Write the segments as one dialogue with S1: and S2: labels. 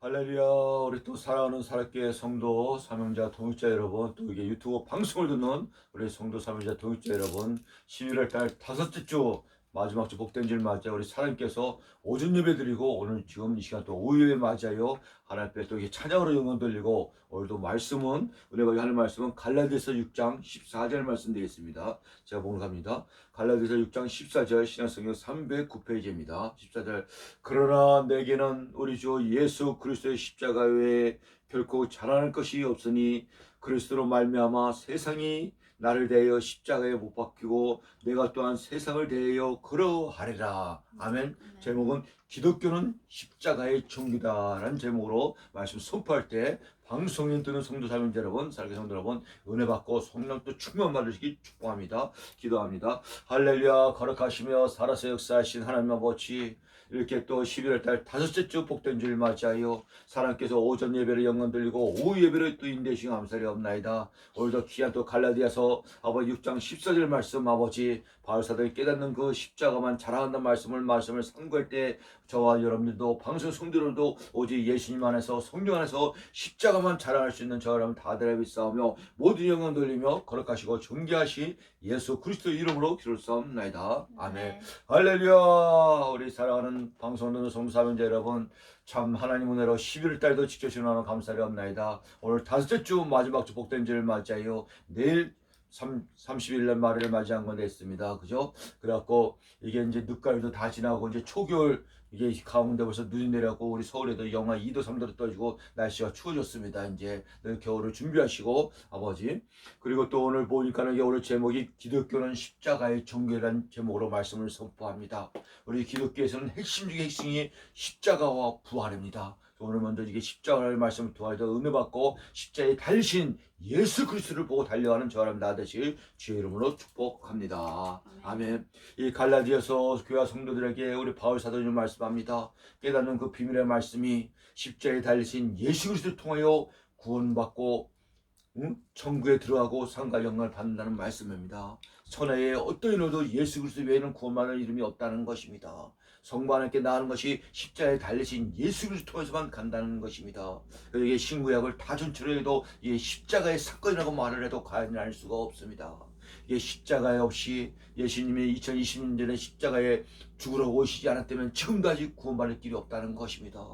S1: 할렐루야. 우리 또 사랑하는 사랑교회 성도 사명자 동역자 여러분, 또 이게 유튜브 방송을 듣는 우리 성도 사명자 동역자 여러분, 11월 달 다섯째 주 마지막 주 복된 줄 맞아 우리 사랑께서 오전 예배 드리고, 오늘 지금 이 시간 또 오후 예배 맞아요. 하나님 앞에 또 이렇게 찬양으로 영광 돌리고, 오늘도 말씀은 은혜가 하는 말씀은 갈라디아서 6장 14절 말씀 되겠습니다. 제가 봉독합니다. 갈라디아서 6장 14절 신약성경 309페이지입니다. 14절. 그러나 내게는 우리 주 예수 그리스도의 십자가 외에 결코 자랑할 것이 없으니, 그리스도로 말미암아 세상이 나를 대하여 십자가에 못 박히고 내가 또한 세상을 대하여 그러하리라. 아멘. 제목은 기독교는 십자가의 종기다라는 제목으로 말씀 선포할 때, 방송인 듣는 성도 사명자 여러분, 사랑하는 성도 여러분, 은혜 받고 성령 또 충만 받으시기 축복합니다. 기도합니다. 할렐루야. 거룩하시며 살아서 역사하신 하나님 아버지, 이렇게 또 11월 달 다섯째 주 복된 줄 맞이하여 사랑께서 오전 예배를 영광 돌리고 오후 예배를 또 인내시기 감사리 없나이다. 오늘도 귀한 또 갈라디아서 아버지 6장 14절 말씀, 아버지 바울사도가 깨닫는 그 십자가만 자랑한다는 말씀을 상고할 때, 저와 여러분들도 방송 성도들도 오직 예수님 안에서 성령 안에서 십자가만 자랑할 수 있는 저 여러분 다들 믿사오며 모든 영광 돌리며 거룩하시고 존귀하신 예수 그리스도 이름으로 기도를 싸움나이다. 아멘. 할렐루야. 우리 사랑하는 방송 듣는 성도 사명자 여러분, 참 하나님 은혜로 11월 달도 지켜주시는 감사를 합나이다. 오늘 다섯째 주 마지막 주 복된 주를 맞이하여 내일 30일 날 말을 맞이한 건 됐습니다. 그죠? 그래갖고 이게 이제 늦가을도 다 지나고 이제 초겨울, 이게 가운데 벌써 눈이 내렸고, 우리 서울에도 영하 2도 3도로 떨어지고 날씨가 추워졌습니다. 이제 겨울을 준비하시고 아버지. 그리고 또 오늘 보니까는 오늘 제목이 기독교는 십자가의 종교라는 제목으로 말씀을 선포합니다. 우리 기독교에서는 핵심 중의 핵심이 십자가와 부활입니다. 오늘 먼저 이게 십자가의 말씀을 통하여 은혜 받고 십자가에 달리신 예수 그리스도를 보고 달려가는 저와 나 되실 주의 이름으로 축복합니다. 아멘. 이 갈라디아서 교회 성도들에게 우리 바울 사도님이 말씀합니다. 깨닫는 그 비밀의 말씀이 십자가에 달리신 예수 그리스도를 통하여 구원받고 천국에 들어가고 상과 영광을 받는다는 말씀입니다. 천하에 어떤 이로도 예수 그리스도 외에는 구원받을 이름이 없다는 것입니다. 성부 하나님께 나아가는 것이 십자가에 달리신 예수 그리스도 통해서만 간다는 것입니다. 이게 신구약을 다 전체로 해도 이게 십자가의 사건이라고 말을 해도 과연히 알 수가 없습니다. 이게 십자가에 없이 예수님이 2020년 전에 십자가에 죽으러 오시지 않았다면 지금도 아직 구원받을 길이 없다는 것입니다.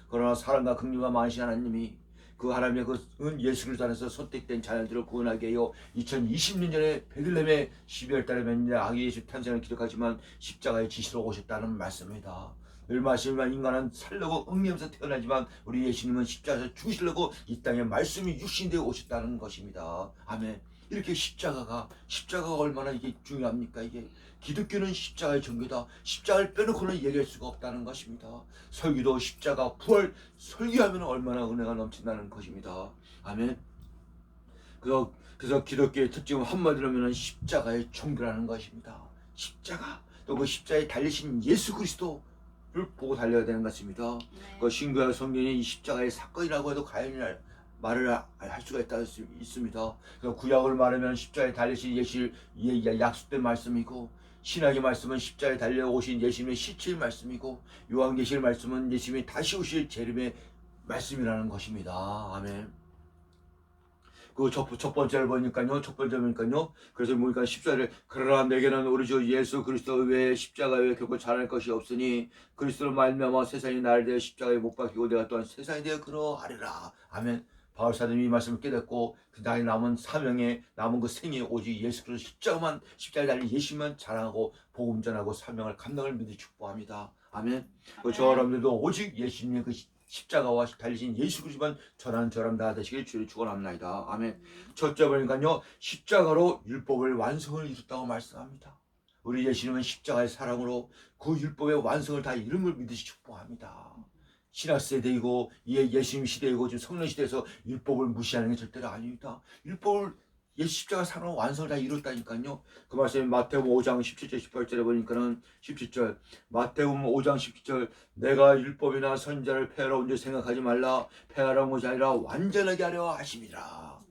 S1: 그러나 사랑과 긍휼과 많으신 하나님이 그 하나님의 그 예수 그리스도 안에서 선택된 자녀들을 구원하게 하여 2020년 전에 베들레헴의 12월 달에 맺는 아기 예수 탄생을 기록하지만 십자가의 지시로 오셨다는 말씀입니다. 늘 말씀이면 인간은 살려고 응리하면서 태어나지만 우리 예수님은 십자가에서 죽으시려고 이 땅에 말씀이 육신이 되어 오셨다는 것입니다. 아멘. 이렇게 십자가가 얼마나 이게 중요합니까? 이게 기독교는 십자가의 종교다. 십자가를 빼놓고는 얘기할 수가 없다는 것입니다. 설교도 십자가, 부활 설교하면 얼마나 은혜가 넘친다는 것입니다. 아멘. 그래서 기독교의 특징은 한마디로 하면 십자가의 종교라는 것입니다. 십자가, 또 그 십자가에 달리신 예수 그리스도를 보고 달려야 되는 것입니다. 그 신구약 성경이 이 십자가의 사건이라고 해도 과연히 말을 할 수가 있습니다. 그래서 구약을 말하면 십자가에 달리신 예수의 약속된 말씀이고, 신약의 말씀은 십자가에 달려오신 예수님의 실체의 말씀이고, 요한계시의 말씀은 예수님이 다시 오실 재림의 말씀이라는 것입니다. 아멘. 그 첫 번째를 보니까요. 그래서 보니까 14절에 그러나 내게는 우리 주 예수 그리스도 외에 십자가 외에 결코 자랑할 것이 없으니 그리스도로 말미암아 세상이 나를 대하여 십자가에 못 박히고 내가 또한 세상에 대하여 그러하리라. 아멘. 바울 사도님이 이 말씀을 깨닫고 그 나의 남은 사명에 남은 그 생에 오직 예수 그리스도 십자가에 달린 예수만 자랑하고 복음 전하고 사명을 감당을 믿어 축복합니다. 아멘. 저 여러분들도 오직 예수님의 그 십자가와 달리신 예수 그리스도만 전하는 저람 다 되시길 주를 축원합니다. 아멘. 첫째 보니까요, 십자가로 율법을 완성을 이뤘다고 말씀합니다. 우리 예수님은 십자가의 사랑으로 그 율법의 완성을 다 이룬 걸 믿으시 축복합니다. 신약 세대이고 예수님 시대이고 지금 성령 시대에서 율법을 무시하는 게 절대로 아닙니다. 율법을 십자가 사랑으로 완성을 다 이뤘다니까요. 그 말씀이 마태복음 5장 17절 18절에 보니까는 17절, 마태복음 5장 17절, 내가 율법이나 선지자를 폐하러 온 줄 생각하지 말라. 폐하러 온 것이 아니라 완전하게 하려 하심이라.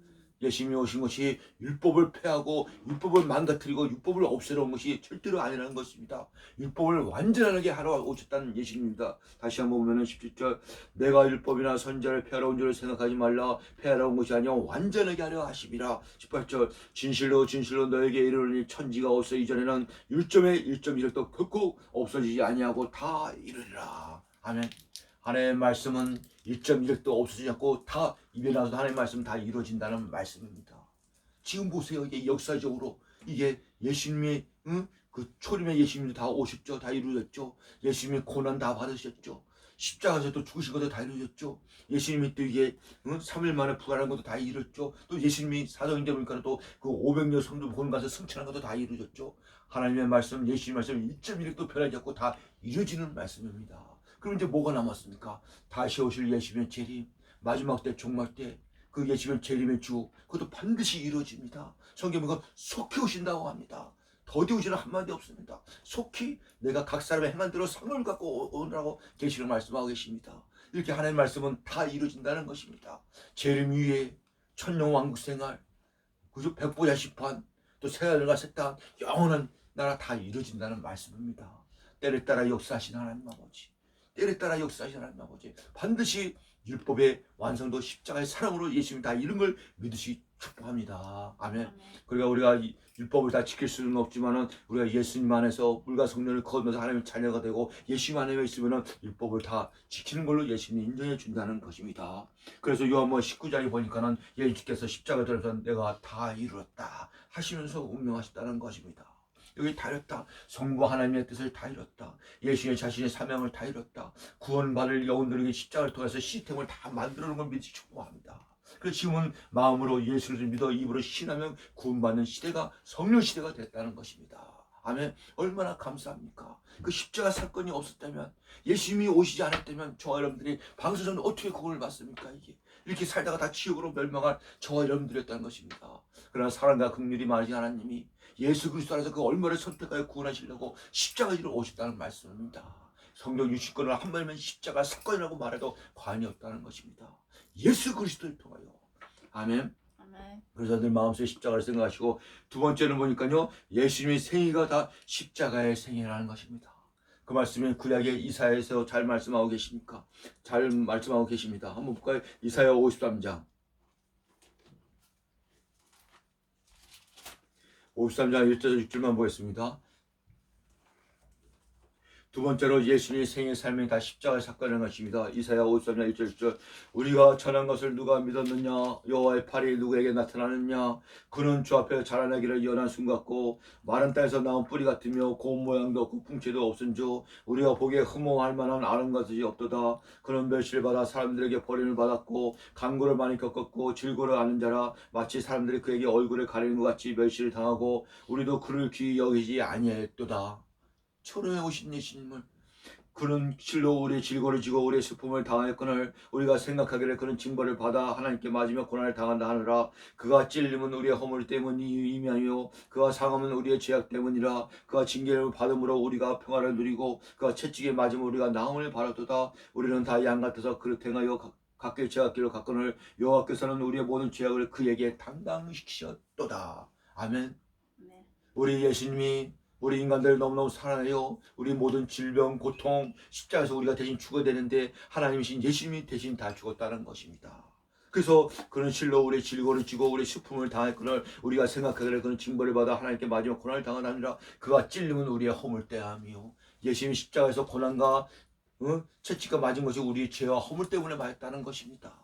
S1: 예수님이 오신 것이 율법을 폐하고 율법을 망가뜨리고 율법을 없애려온 것이 절대로 아니라는 것입니다. 율법을 완전하게 하러 오셨다는 예수님입니다. 다시 한번 보면은 17절, 내가 율법이나 선지자를 폐하러 온 줄을 생각하지 말라. 폐하러 온 것이 아니라 완전하게 하려 하심이라. 18절, 진실로 진실로 너에게 이르노니 천지가 없어 이전에는 1점에 1.1도 결코 없어지지 아니하고 다 이르리라. 아멘. 하나님의 말씀은 1.1도 없어지지 않고 다 입에 나와서 하나님의 말씀은 다 이루어진다는 말씀입니다. 지금 보세요. 이게 역사적으로 이게 예수님이 그 초림의 예수님이 다 오셨죠. 다 이루어졌죠. 예수님이 고난 다 받으셨죠. 십자가에서 또 죽으신 것도 다 이루어졌죠. 예수님이 또 이게 3일 만에 부활한 것도 다 이루어졌죠. 또 예수님이 사도행전 보니까 또 그 500여 성도 보는 가서 승천한 것도 다 이루어졌죠. 하나님의 말씀, 예수님의 말씀 1.1도 변하지 않고 다 이루어지는 말씀입니다. 그럼 이제 뭐가 남았습니까? 다시 오실 예수님의 재림, 마지막 때 종말 때 그 예수님의 재림의 주, 그것도 반드시 이루어집니다. 성경에 보면 속히 오신다고 합니다. 더디 오시는 한마디 없습니다. 속히 내가 각 사람의 행한 대로 상을 갖고 오느라고 계시를 말씀하고 계십니다. 이렇게 하나님의 말씀은 다 이루어진다는 것입니다. 재림 위에 천년왕국 생활, 그죠? 백보자 심판, 또 새하늘과 새 땅, 영원한 나라 다 이루어진다는 말씀입니다. 때를 따라 역사하신 하나님 아버지, 때를 따라 역사하신 하나님 아버지, 반드시 율법의 완성도 십자가의 사랑으로 예수님이 다 이런 걸 믿으시 축복합니다. 아멘. 그러니까 우리가 율법을 다 지킬 수는 없지만은 우리가 예수님 안에서 물과 성령을 거두면서 하나님의 자녀가 되고 예수님 안에 있으면은 율법을 다 지키는 걸로 예수님이 인정해 준다는 것입니다. 그래서 요한복음 19장에 보니까는 예수께서 십자가에 들어서 내가 다 이루었다 하시면서 운명하셨다는 것입니다. 여기 다 이뤘다. 성부 하나님의 뜻을 다 이뤘다. 예수의 자신의 사명을 다 이뤘다. 구원받을 영혼들에게 십자가를 통해서 시스템을 다 만들어놓은 걸 믿으시 축복합니다. 그래서 지금은 마음으로 예수를 믿어 입으로 신하면 구원받는 시대가 성령 시대가 됐다는 것입니다. 아멘. 얼마나 감사합니까? 그 십자가 사건이 없었다면, 예수님이 오시지 않았다면 저와 여러분들이 방수전은 어떻게 구원을 받습니까? 이게 이렇게 살다가 다 지옥으로 멸망할 저와 여러분들이었다는 것입니다. 그러나 사랑과 긍휼이 많으신 하나님이 예수 그리스도 안에서 그 얼마를 선택하여 구원하시려고 십자가지로 오셨다는 말씀입니다. 성경 60권을 한 번이면 십자가 사건이라고 말해도 과언이 없다는 것입니다. 예수 그리스도를 통하여. 아멘. 그래서 늘 마음속에 십자가를 생각하시고, 두 번째는 보니까요, 예수님의 생애가 다 십자가의 생애라는 것입니다. 그 말씀이 구약의 이사야에서 잘 말씀하고 계십니까? 잘 말씀하고 계십니다. 한번 볼까요? 이사야 53장 1절 6절만 보겠습니다. 두 번째로 예수님의 생애 삶이 다 십자가의 사건인 것입니다. 이사야 53장 1절 6절, 우리가 전한 것을 누가 믿었느냐? 여호와의 팔이 누구에게 나타나느냐? 그는 주 앞에 자라나기를 연한 순 같고 마른 땅에서 나온 뿌리 같으며 고운 모양도 없고 풍채도 없은 주, 우리가 보기에 흠모할 만한 아는 것이 없도다. 그는 멸시를 받아 사람들에게 버림을 받았고 강구를 많이 겪었고 질고를 아는 자라. 마치 사람들이 그에게 얼굴을 가리는 것 같이 멸시를 당하고 우리도 그를 귀히 여기지 아니하였도다. 천우에 오신 예수님을, 그는 실로 우리의 질고를 지고 우리의 슬픔을 당하였거늘 우리가 생각하기를 그는 징벌을 받아 하나님께 맞으며 고난을 당한다 하느라. 그가 찔림은 우리의 허물 때문이며 그가 상함은 우리의 죄악 때문이라. 그가 징계를 받음으로 우리가 평화를 누리고 그가 채찍에 맞으면 우리가 나음을 받았도다. 우리는 다 양 같아서 그릇 행하여 각기 죄악길로 갔거늘 여호와께서는 우리의 모든 죄악을 그에게 담당시키셨도다. 아멘. 우리 예수님이 우리 인간들을 너무너무 사랑해요. 우리 모든 질병, 고통, 십자가에서 우리가 대신 죽어야 되는데 하나님이신 예수님이 대신 다 죽었다는 것입니다. 그래서 그는 실로 우리의 질고를 지고 우리의 슬픔을 당했거늘 우리가 생각하기를 그는 징벌을 받아 하나님께 마지막 고난을 당하느니라. 그가 찔림은 우리의 허물때함이요. 예수님이 십자가에서 고난과 채찍과 맞은 것이 우리의 죄와 허물 때문에 맞았다는 것입니다.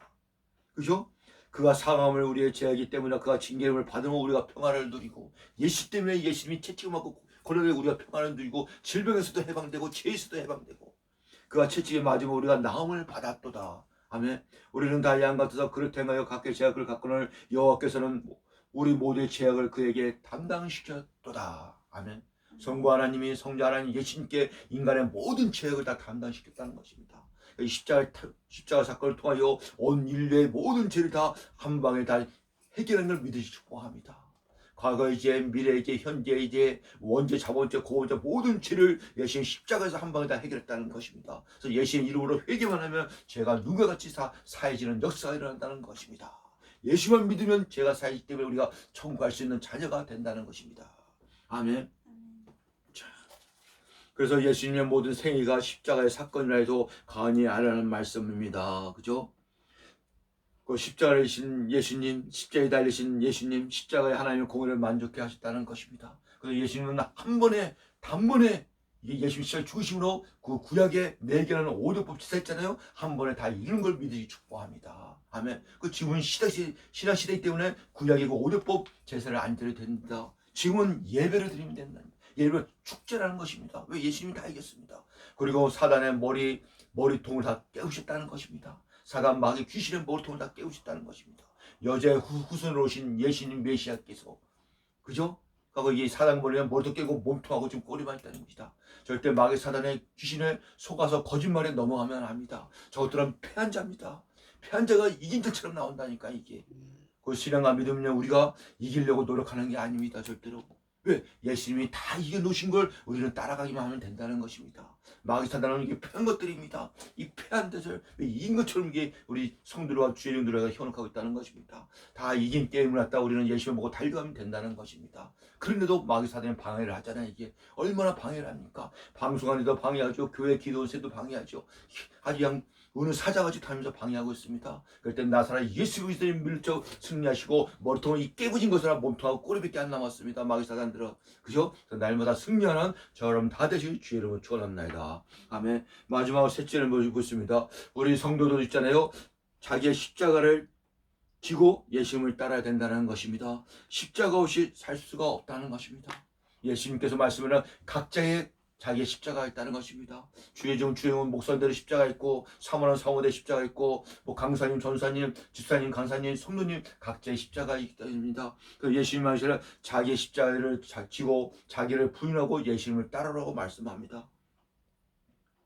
S1: 그죠? 그가 상함을 우리의 죄이기 때문에 그가 징계를 받으면 우리가 평화를 누리고, 예수 때문에 예수님이 채찍을 맞고 고난을 우리가 평화를 누리고 질병에서도 해방되고 죄에서도 해방되고 그가 채찍에 맞으면 우리가 나음을 받았도다. 아멘. 우리는 다 양 같아서 그릇 행하여 각기 죄악을 갖거늘 여호와께서는 우리 모두의 죄악을 그에게 담당시켰도다. 아멘. 성부 하나님이 성자 하나님 예수님께 인간의 모든 죄악을 다 담당시켰다는 것입니다. 십자가 사건을 통하여 온 인류의 모든 죄를 다 한 방에 다 해결하는 걸 믿으시 축복합니다. 과거의 죄, 미래의 죄, 현재의 죄, 원죄, 자본죄, 고원죄 모든 죄를 예수님 십자가에서 한 방에 다 해결했다는 것입니다. 그래서 예수님 이름으로 회개만 하면 죄가 누가 같이 사해지는 역사가 일어난다는 것입니다. 예수만 믿으면 죄가 사하기 때문에 우리가 천국 갈 수 있는 자녀가 된다는 것입니다. 아멘. 자, 그래서 예수님의 모든 생애가 십자가의 사건이라 해도 과언이 아니라는 말씀입니다. 그죠? 그 십자가에 신 예수님, 십자가에 달리신 예수님, 십자가에 하나님의 공의를 만족해 하셨다는 것입니다. 그래서 예수님은 한 번에 단번에 예수님 십자가 죽으심으로 그 구약의 4개라는 오대법 지사했잖아요. 한 번에 다 이룬 걸 믿으시 축복합니다. 아멘. 그 지금은 신약 시대이기 때문에 구약의 그 오대법 제사를 안 드려도 됩니다. 지금은 예배를 드리면 된다. 예배는 축제라는 것입니다. 왜? 예수님이 다 이겼습니다. 그리고 사단의 머리통을 다 깨우셨다는 것입니다. 사단 마귀 귀신의 머리통을 다 깨우셨다는 것입니다. 여자의 후손으로 오신 예수님 메시아께서, 그죠? 하고 이 사단 머리통 깨고 몸통하고 지금 꼬리만 있다는 것이다. 절대 마귀 사단의 귀신에 속아서 거짓말에 넘어가면 안 합니다. 저것들은 패한 자입니다. 패한 자가 이긴 자처럼 나온다니까 이게. 그 신앙과 믿음은요, 우리가 이기려고 노력하는 게 아닙니다. 절대로. 왜? 예수님이 다 이겨놓으신 걸 우리는 따라가기만 하면 된다는 것입니다. 마귀 사단은 이게 패한 것들입니다. 이 패한 것을 이긴 것처럼 이게 우리 성도와 주의 종들에게 현혹하고 있다는 것입니다. 다 이긴 게임을 갖다 우리는 예수님 보고 달려가면 된다는 것입니다. 그런데도 마귀 사단이 방해를 하잖아요. 이게 얼마나 방해를 합니까? 방송안에도 방해하죠. 교회 기도원세도 방해하죠. 아주 그냥 어느 사자같이 다니면서 방해하고 있습니다. 그럴 땐 나사렛 예수 그리스도님 밀적 승리하시고 머리통을 깨부진 것으로 몸통하고 꼬리밖에 안 남았습니다. 마귀 사단들은. 그죠? 날마다 승리하는 저 여러분 다 되시길 주의 이름으로 축원합니다. 아멘. 마지막으로 셋째를 보고 있습니다. 우리 성도들 있잖아요. 자기의 십자가를 지고 예수님을 따라야 된다는 것입니다. 십자가 없이 살 수가 없다는 것입니다. 예수님께서 말씀하는 각자의 자기의 십자가가 있다는 것입니다. 주의종 주의원 목사님들의 십자가 있고, 사모는 사모대 십자가 있고, 뭐 강사님, 전사님, 집사님, 강사님, 성도님 각자의 십자가 있습니다. 그 예수님 하시는 자기의 십자가를 지고 자기를 부인하고 예수님을 따르라고 말씀합니다.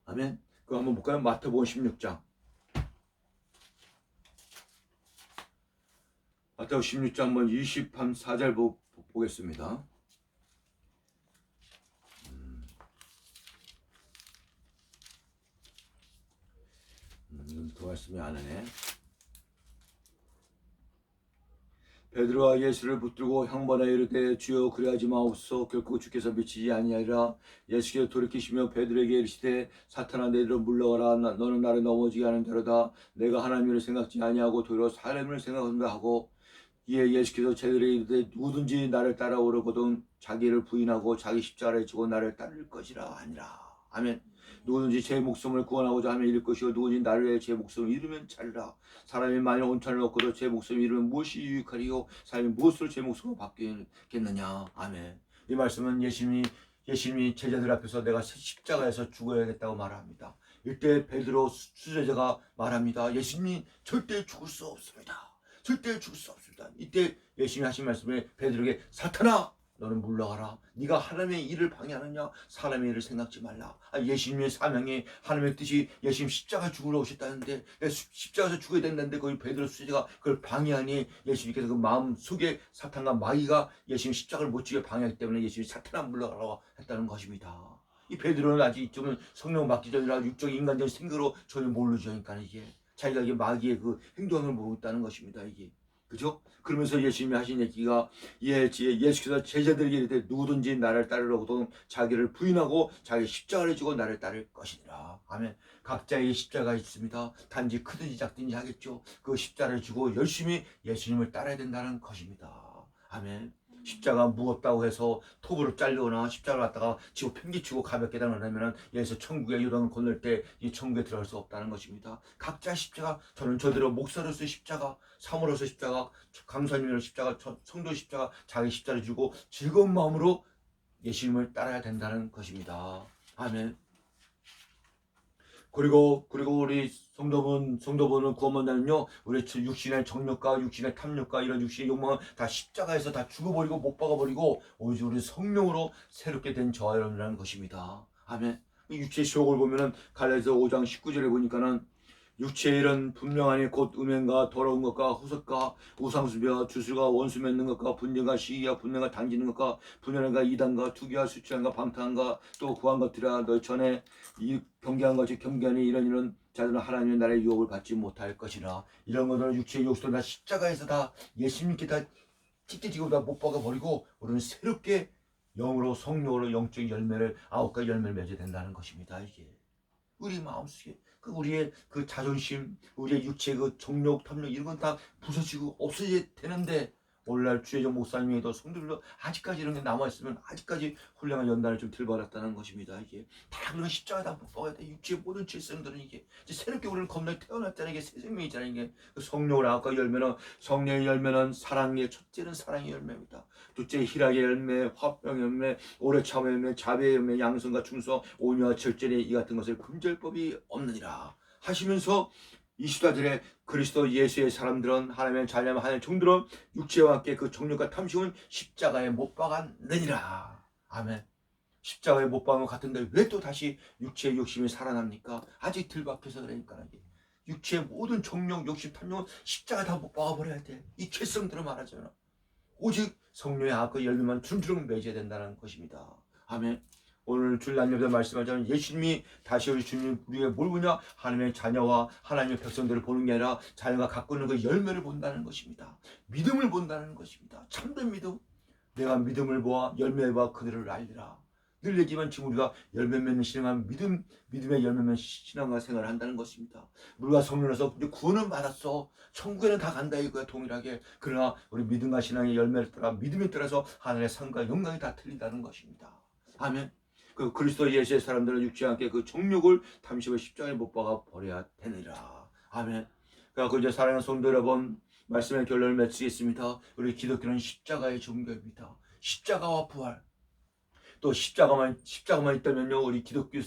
S1: 아멘. 그거 한번 볼까요? 마태복음 16장. 마태복음 16장 한번 24절 보겠습니다. 그 말씀이 안 하네. 베드로가 예수를 붙들고 형번에 이르되 주여 그리하지 마옵소서 결코 주께서 미치지 아니하리라. 예수께서 돌이키시며 베드로에게 이르시되 사탄아 내리로 물러가라. 너는 나를 넘어지게 하는 자로다. 내가 하나님을 생각지 아니하고 도리어 사람을 생각한다 하고, 이에 예수께서 제들에게 이르되 누구든지 나를 따라오려거든 자기를 부인하고 자기 십자가를 지고 나를 따를 것이라 하니라. 아멘. 누구든지 제 목숨을 구원하고자 하면 잃을 것이요 누구든지 나를 위해 제 목숨을 잃으면 찾으라. 사람이 만일 온천을 얻고도 제 목숨을 잃으면 무엇이 유익하리요 사람이 무엇으로 제 목숨을 받겠느냐. 아멘. 이 말씀은 예수님이 제자들 앞에서 내가 십자가에서 죽어야겠다고 말합니다. 이때 베드로 수제자가 말합니다. 예수님이 절대 죽을 수 없습니다. 절대 죽을 수 없습니다. 이때 예수님이 하신 말씀에 베드로에게 사탄아 너는 물러가라. 네가 하나님의 일을 방해하느냐. 사람의 일을 생각지 말라. 예수님의 사명이 하나님의 뜻이 예수님 십자가 죽으러 오셨다는데 십자가에서 죽어야 된다는데 거기 베드로 수제자가 그걸 방해하니 예수님께서 그 마음 속에 사탄과 마귀가 예수님 십자가를 못 지게 방해하기 때문에 예수님이 사탄아 물러가라고 했다는 것입니다. 이 베드로는 아직 이쪽은 성령 받기 전이라 육적인 인간적인 생각으로 전혀 모르죠. 그러니까 이게 자기가 이게 마귀의 그 행동을 모르고 있다는 것입니다. 이게. 그죠? 그러면서 예수님이 하신 얘기가 예수께서 제자들에게 이르되 누구든지 나를 따르려거든 자기를 부인하고 자기 십자가를 지고 나를 따를 것이니라. 아멘. 각자의 십자가 있습니다. 단지 크든지 작든지 하겠죠. 그 십자가를 지고 열심히 예수님을 따라야 된다는 것입니다. 아멘. 십자가 무겁다고 해서 톱으로 잘르거나 십자가를 갖다가 지고 팽개치고 가볍게 당하면 여기서 천국의 요단을 건널 때 이 천국에 들어갈 수 없다는 것입니다. 각자 십자가, 저는 저대로 목사로서의 십자가, 사모로서의 십자가, 강사님으로서의 십자가, 성도 십자가, 자기 십자가를 지고 즐거운 마음으로 예수님을 따라야 된다는 것입니다. 아멘. 그리고 우리 성도분은 구원받는요, 우리 육신의 정욕과 육신의 탐욕과 이런 육신의 욕망은 다 십자가에서 다 죽어버리고 못 박아버리고 오직 우리 성령으로 새롭게 된 저와 여러분이라는 것입니다. 아멘. 육체의 지옥을 보면은 갈라디아서 5장 19절에 보니까는 육체의 일은 분명하니 곧 음행과 더러운 것과 후석과 우상숭배와 주술과 원수 맺는 것과 분쟁과 시기와 분명과 당지는 것과 분열과 이단과 투기와 수치함과 방탕함과 또 구한 것들이라 너희 전에 이 경계한 것이 경계하니 이런 자들은 하나님의 나라의 유혹을 받지 못할 것이라. 이런 것들은 육체의 욕심도 다 십자가에서 다 예수님께 다 찢겨지고 다 못 박아 버리고 우리는 새롭게 영으로 성령으로 영적인 열매를 9가지 열매를 맺어야 된다는 것입니다. 이게 우리 마음속에 우리의 그 자존심, 우리의 육체의 그 정욕, 탐욕 이런 건 다 부서지고 없어져야 되는데 오늘날 주혜정 목사님에도 성도들도 아직까지 이런 게 남아있으면 아직까지 훌륭한 연단을 좀 덜받았다는 것입니다. 이게 다 그런 십자가에 다 못 박아야 돼. 육체의 모든 질성들은 이게 이제 새롭게 우리는 겁나 태어났잖아요. 이게 새 생명이잖아요. 이게 그 성령을 아까 열매는 성령의 열매는 사랑의 첫째는 사랑의 열매입니다. 둘째 희락의 열매, 화평의 열매, 오래 참의 열매, 자비의 열매, 양성과 충성, 온유와 절제의 이 같은 것을 금절 법이 없느니라 하시면서 20다절에 그리스도 예수의 사람들은 하나님의 자녀면 하나님의 종들은 육체와 함께 그 정욕과 탐심은 십자가에 못 박았느니라. 아멘. 십자가에 못 박은 것 같은데 왜 또 다시 육체의 욕심이 살아납니까? 아직 덜 박혀서 그러니까. 육체의 모든 정욕, 욕심, 탐욕은 십자가에 다 못 박아버려야 돼. 이 죄성들을 말하잖아. 오직 성령의 악과 열매만 줄줄을 맺어야 된다는 것입니다. 아멘. 오늘 주일 날려서 말씀하자면 예수님이 다시 우리 주님 우리가 뭘 보냐? 하나님의 자녀와 하나님의 백성들을 보는 게 아니라 자녀가 갖고 있는 그 열매를 본다는 것입니다. 믿음을 본다는 것입니다. 참된 믿음. 내가 믿음을 보아 열매를 보아 그들을 알리라. 늘 얘기지만 지금 우리가 열매 맺는 신앙은 믿음의 열매 맺는 신앙과 생활을 한다는 것입니다. 우리가 성령에서 이제 구원은 받았어. 천국에는 다 간다 이거야 동일하게. 그러나 우리 믿음과 신앙의 열매를 따라 믿음에 따라서 하늘의 상과 영광이 다 틀린다는 것입니다. 아멘. 그 그리스도 예수의 사람들은 육체와 함께 그 정욕을 탐심을 십자가에 못 박아 버려야 되느니라. 아멘. 그래서 이제 사랑하는 성도 여러분, 말씀의 결론을 맺겠습니다. 우리 기독교는 십자가의 종교입니다. 십자가와 부활. 또 십자가만 있다면요, 우리 기독교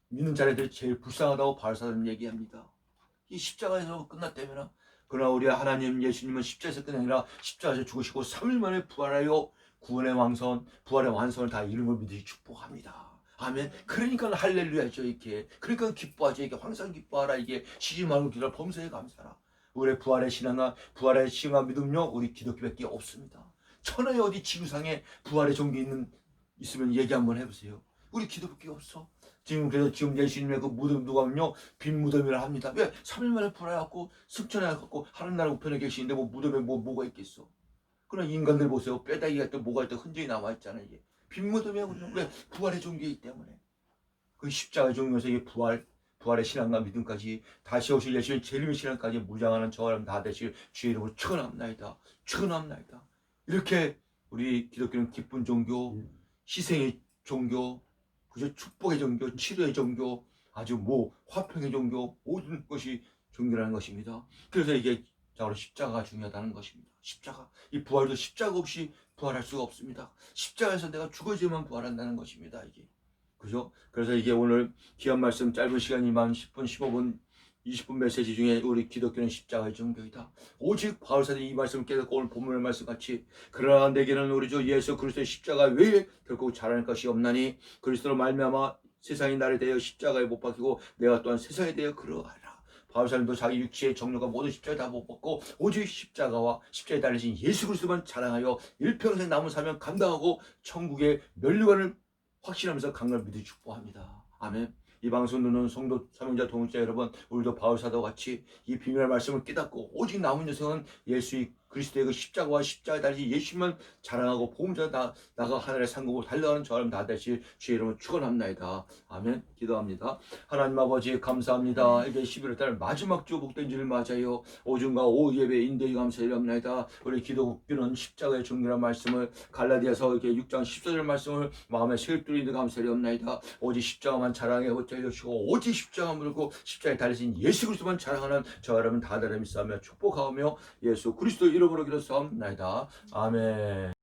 S1: 믿는 자녀들이 제일 불쌍하다고 바울사는 얘기합니다. 이 십자가에서 끝났다면, 그러나 우리 하나님 예수님은 십자가에서 끝이 아니라 십자가에서 죽으시고 3일 만에 부활하여 구원의 왕선, 부활의 완성을 다 이룬 걸 믿으시 축복합니다. 아멘. 그러니까 할렐루야죠 이게. 그러니까 기뻐하죠 이게. 항상 기뻐하라 이게. 쉬지 말고 기도하라. 범사에 감사하라. 우리의 부활의 신앙과 부활의 신앙과 믿음요 우리 기독교밖에 없습니다. 천하에 어디 지구상에 부활의 종교 있으면 얘기 한번 해보세요. 우리 기독교밖에 없어. 그래서 지금 예수님의 그 무덤 누가 하면요 빈 무덤이라 합니다. 왜? 3일 만에 부활해갖고 승천해갖고 하늘 나라 우편에 계시는데 뭐 무덤에 뭐가 있겠어. 그러나 인간들 보세요. 뼈다귀가 또 뭐가 또 흔적이 남아있잖아요. 이게 빈 무덤이야. 왜? 부활의 종교이기 때문에. 그 십자가의 종교에서 이게 부활의 신앙과 믿음까지 다시 오실 예수의 재림의 신앙까지 무장하는 저와 여러분 다 되실 주의 이름으로 축원합나이다. 축원합나이다. 이렇게 우리 기독교는 기쁜 종교, 희생의 종교, 그저 축복의 종교, 치료의 종교, 아주 화평의 종교, 모든 것이 종교라는 것입니다. 그래서 이게 자, 십자가가 중요하다는 것입니다. 십자가. 이 부활도 십자가 없이 부활할 수가 없습니다. 십자가에서 내가 죽어지만 부활한다는 것입니다. 이게. 그죠? 그래서 이게 오늘 귀한 말씀 짧은 시간이만 10분, 15분, 20분 메시지 중에 우리 기독교는 십자가의 종교이다. 오직 바울사님이 이 말씀을 깨닫고 오늘 본문의 말씀같이 그러나 내게는 우리 주 예수 그리스도의 십자가 외에 결코 잘할 것이 없나니 그리스도로 말미암아 세상이 나를 대하여 십자가에 못 박히고 내가 또한 세상에 대하여 그러하리라. 바울사님도 자기 육체의 정욕과 모든 십자가에 다 못 박고 오직 십자가와 십자가에 달리신 예수 그리스도만 자랑하여 일평생 남은 사명 감당하고 천국의 면류관을 확신하면서 강을 믿어 축복합니다. 아멘. 이 방송 듣는 성도 사명자 동역자 여러분, 우리도 바울사도와 같이 이 비밀의 말씀을 깨닫고 오직 남은 여생은 예수의 그리스도의 그 십자가와 십자가에 달리신 예수만 자랑하고 복음자 나가 하늘의 상급으로 달려가는 저 여러분 다 되실 주의 이름으로 축원합나이다. 아멘. 기도합니다. 하나님 아버지 감사합니다. 이제 11월 달 마지막 주 복된 주를 맞아요. 오중과 오후 예배 인도에 감사드립니다. 우리 기독교는 십자가의 종교라는 말씀을 갈라디아서 이렇게 6장 14절 말씀을 마음에 새길뚫리는 감사드립니다. 오직 십자가만 자랑해 어쩌시고 오직 십자가 물고 십자가에 달리신 예수 그리스도만 자랑하는 저 여러분 다 믿사오며 축복하며 예수 그리스도 이름으로 기도하옵나이다. 아멘.